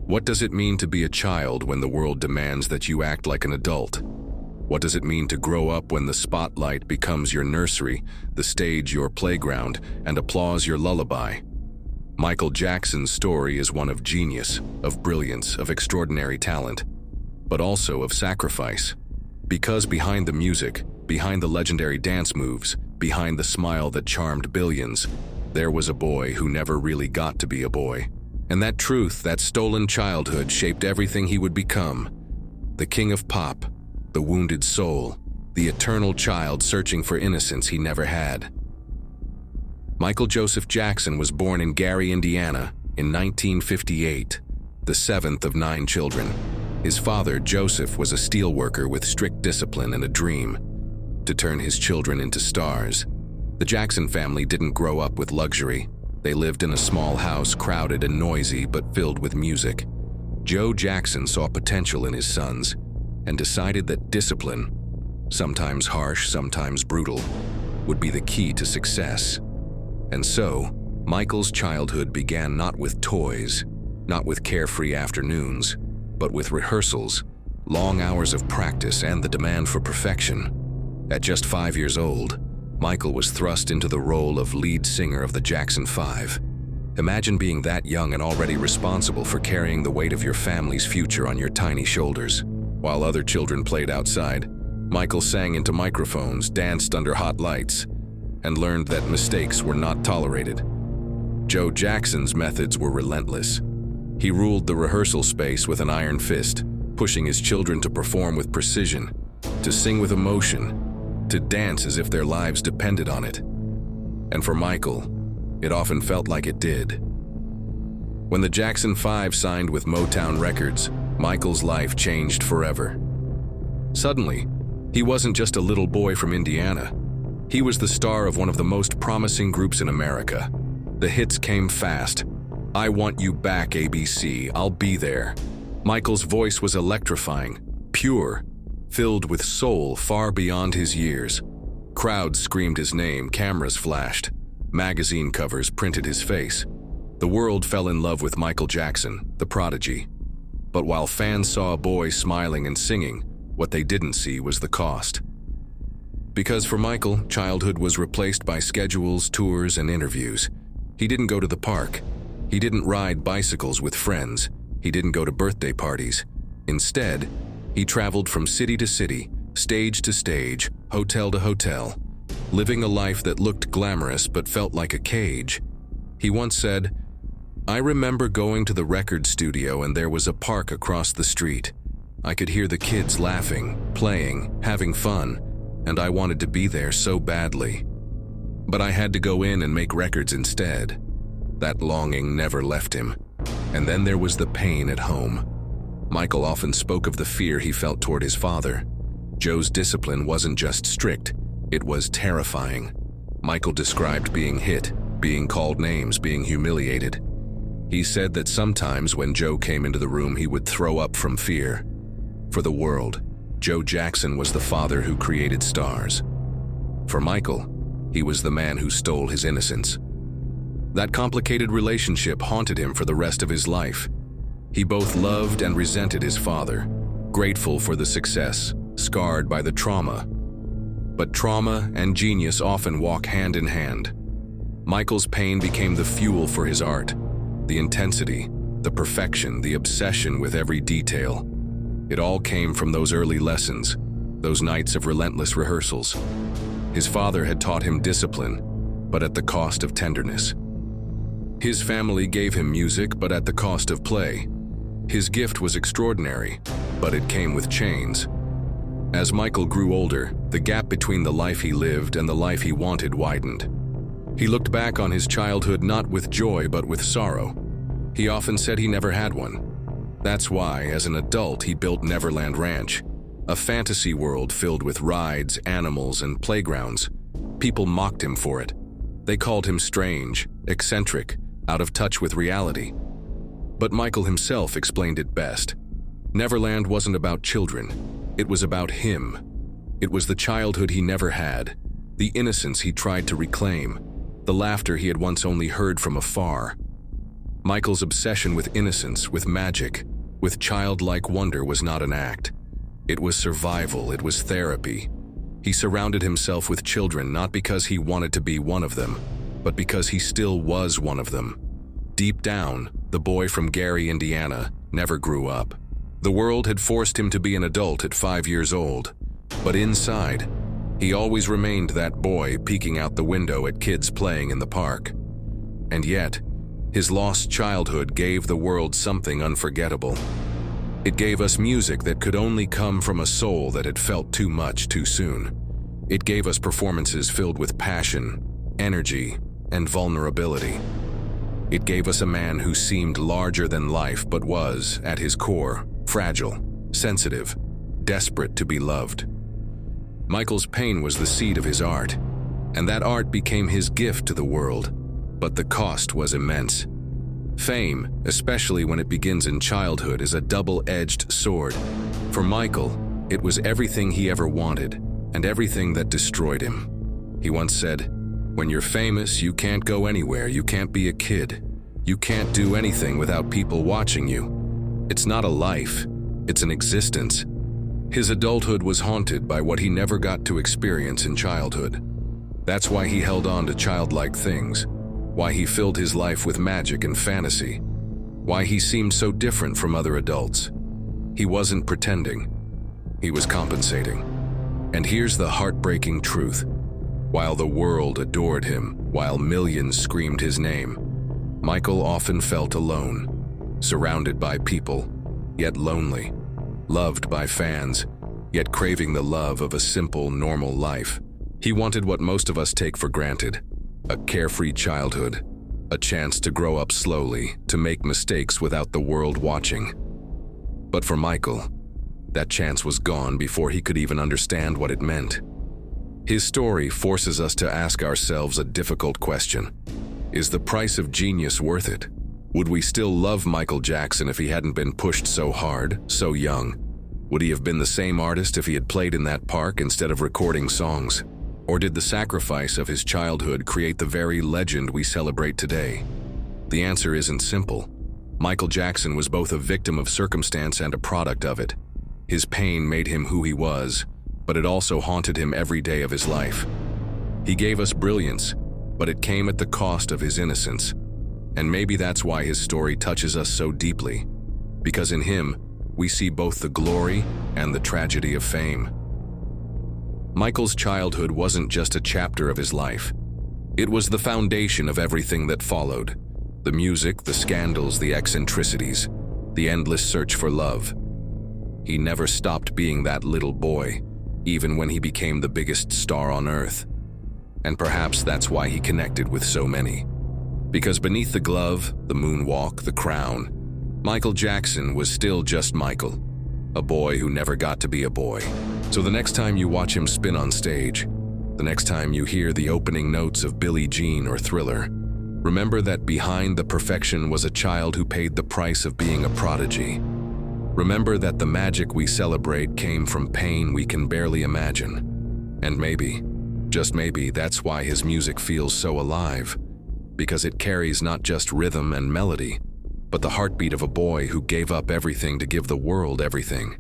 What does it mean to be a child when the world demands that you act like an adult? What does it mean to grow up when the spotlight becomes your nursery, the stage your playground, and applause your lullaby? Michael Jackson's story is one of genius, of brilliance, of extraordinary talent, but also of sacrifice. Because behind the music, behind the legendary dance moves, behind the smile that charmed billions, there was a boy who never really got to be a boy. And that truth, that stolen childhood, shaped everything he would become. The king of pop, the wounded soul, the eternal child searching for innocence he never had. Michael Joseph Jackson was born in Gary, Indiana, in 1958, the seventh of 9 children. His father, Joseph, was a steelworker with strict discipline and a dream to turn his children into stars. The Jackson family didn't grow up with luxury. They lived in a small house, crowded and noisy, but filled with music. Joe Jackson saw potential in his sons and decided that discipline, sometimes harsh, sometimes brutal, would be the key to success. And so, Michael's childhood began not with toys, not with carefree afternoons, but with rehearsals, long hours of practice, and the demand for perfection. At just 5 years old, Michael was thrust into the role of lead singer of the Jackson 5. Imagine being that young and already responsible for carrying the weight of your family's future on your tiny shoulders. While other children played outside, Michael sang into microphones, danced under hot lights, and learned that mistakes were not tolerated. Joe Jackson's methods were relentless. He ruled the rehearsal space with an iron fist, pushing his children to perform with precision, to sing with emotion, to dance as if their lives depended on it. And for Michael, it often felt like it did. When the Jackson 5 signed with Motown Records, Michael's life changed forever. Suddenly, he wasn't just a little boy from Indiana. He was the star of one of the most promising groups in America. The hits came fast. "I Want You Back, ABC, I'll Be There." Michael's voice was electrifying, pure, filled with soul far beyond his years. Crowds screamed his name, cameras flashed, magazine covers printed his face. The world fell in love with Michael Jackson, the prodigy. But while fans saw a boy smiling and singing, what they didn't see was the cost. Because for Michael, childhood was replaced by schedules, tours, and interviews. He didn't go to the park. He didn't ride bicycles with friends. He didn't go to birthday parties. Instead, he traveled from city to city, stage to stage, hotel to hotel, living a life that looked glamorous but felt like a cage. He once said, "I remember going to the record studio and there was a park across the street. I could hear the kids laughing, playing, having fun, and I wanted to be there so badly. But I had to go in and make records instead." That longing never left him. And then there was the pain at home. Michael often spoke of the fear he felt toward his father. Joe's discipline wasn't just strict, it was terrifying. Michael described being hit, being called names, being humiliated. He said that sometimes when Joe came into the room, he would throw up from fear. For the world, Joe Jackson was the father who created stars. For Michael, he was the man who stole his innocence. That complicated relationship haunted him for the rest of his life. He both loved and resented his father, grateful for the success, scarred by the trauma. But trauma and genius often walk hand in hand. Michael's pain became the fuel for his art, the intensity, the perfection, the obsession with every detail. It all came from those early lessons, those nights of relentless rehearsals. His father had taught him discipline, but at the cost of tenderness. His family gave him music, but at the cost of play. His gift was extraordinary, but it came with chains. As Michael grew older, the gap between the life he lived and the life he wanted widened. He looked back on his childhood not with joy but with sorrow. He often said he never had one. That's why, as an adult, he built Neverland Ranch, a fantasy world filled with rides, animals, and playgrounds. People mocked him for it. They called him strange, eccentric, out of touch with reality. But Michael himself explained it best. Neverland wasn't about children. It was about him. It was the childhood he never had, the innocence he tried to reclaim, the laughter he had once only heard from afar. Michael's obsession with innocence, with magic, with childlike wonder was not an act. It was survival, it was therapy. He surrounded himself with children not because he wanted to be one of them, but because he still was one of them. Deep down, the boy from Gary, Indiana, never grew up. The world had forced him to be an adult at 5 years old, but inside, he always remained that boy peeking out the window at kids playing in the park. And yet, his lost childhood gave the world something unforgettable. It gave us music that could only come from a soul that had felt too much too soon. It gave us performances filled with passion, energy, and vulnerability. It gave us a man who seemed larger than life but was, at his core, fragile, sensitive, desperate to be loved. Michael's pain was the seed of his art, and that art became his gift to the world. But the cost was immense. Fame, especially when it begins in childhood, is a double-edged sword. For Michael, it was everything he ever wanted, and everything that destroyed him. He once said, "When you're famous, you can't go anywhere, you can't be a kid. You can't do anything without people watching you. It's not a life, it's an existence." His adulthood was haunted by what he never got to experience in childhood. That's why he held on to childlike things, why he filled his life with magic and fantasy, why he seemed so different from other adults. He wasn't pretending, he was compensating. And here's the heartbreaking truth. While the world adored him, while millions screamed his name, Michael often felt alone, surrounded by people, yet lonely, loved by fans, yet craving the love of a simple, normal life. He wanted what most of us take for granted: a carefree childhood, a chance to grow up slowly, to make mistakes without the world watching. But for Michael, that chance was gone before he could even understand what it meant. His story forces us to ask ourselves a difficult question. Is the price of genius worth it? Would we still love Michael Jackson if he hadn't been pushed so hard, so young? Would he have been the same artist if he had played in that park instead of recording songs? Or did the sacrifice of his childhood create the very legend we celebrate today? The answer isn't simple. Michael Jackson was both a victim of circumstance and a product of it. His pain made him who he was, but it also haunted him every day of his life. He gave us brilliance, but it came at the cost of his innocence. And maybe that's why his story touches us so deeply, because in him, we see both the glory and the tragedy of fame. Michael's childhood wasn't just a chapter of his life. It was the foundation of everything that followed. The music, the scandals, the eccentricities, the endless search for love. He never stopped being that little boy, even when he became the biggest star on earth. And perhaps that's why he connected with so many. Because beneath the glove, the moonwalk, the crown, Michael Jackson was still just Michael, a boy who never got to be a boy. So the next time you watch him spin on stage, the next time you hear the opening notes of Billie Jean or Thriller, remember that behind the perfection was a child who paid the price of being a prodigy. Remember that the magic we celebrate came from pain we can barely imagine. And maybe, just maybe, that's why his music feels so alive. Because it carries not just rhythm and melody, but the heartbeat of a boy who gave up everything to give the world everything.